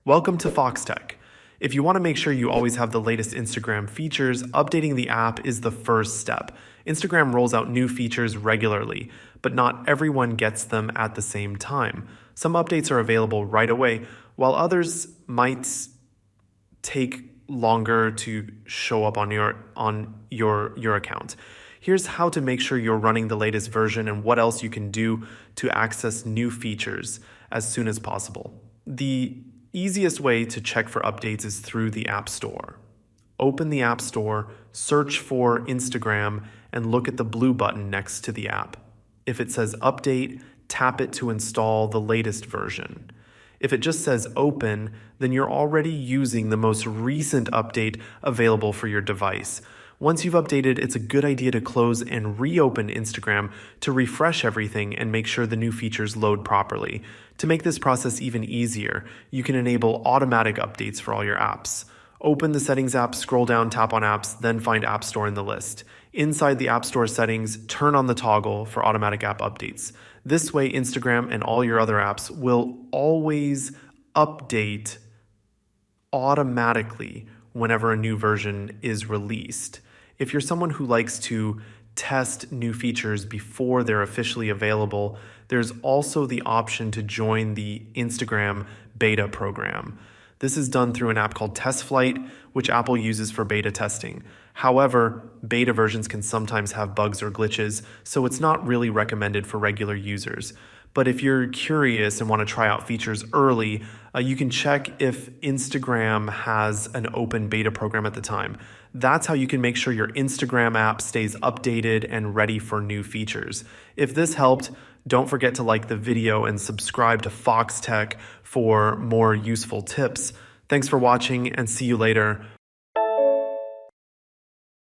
Welcome to Foxtecc. If you want to make sure you always have the latest Instagram features, updating the app is the first step. Instagram rolls out new features regularly, but not everyone gets them at the same time. Some updates are available right away, while others might take longer to show up on your account. Here's how to make sure you're running the latest version and what else you can do to access new features as soon as possible. The easiest way to check for updates is through the App Store. Open the App Store, search for Instagram, and look at the blue button next to the app. If it says Update, tap it to install the latest version. If it just says Open, then you're already using the most recent update available for your device. Once you've updated, it's a good idea to close and reopen Instagram to refresh everything and make sure the new features load properly. To make this process even easier, you can enable automatic updates for all your apps. Open the Settings app, scroll down, tap on Apps, then find App Store in the list. Inside the App Store settings, turn on the toggle for automatic app updates. This way, Instagram and all your other apps will always update automatically whenever a new version is released. If you're someone who likes to test new features before they're officially available, there's also the option to join the Instagram beta program. This is done through an app called Test Flight, which Apple uses for beta testing. However, beta versions can sometimes have bugs or glitches, so it's not really recommended for regular users. But if you're curious and want to try out features early, you can check if Instagram has an open beta program at the time. That's how you can make sure your Instagram app stays updated and ready for new features. If this helped, don't forget to like the video and subscribe to Foxtecc for more useful tips. Thanks for watching and see you later.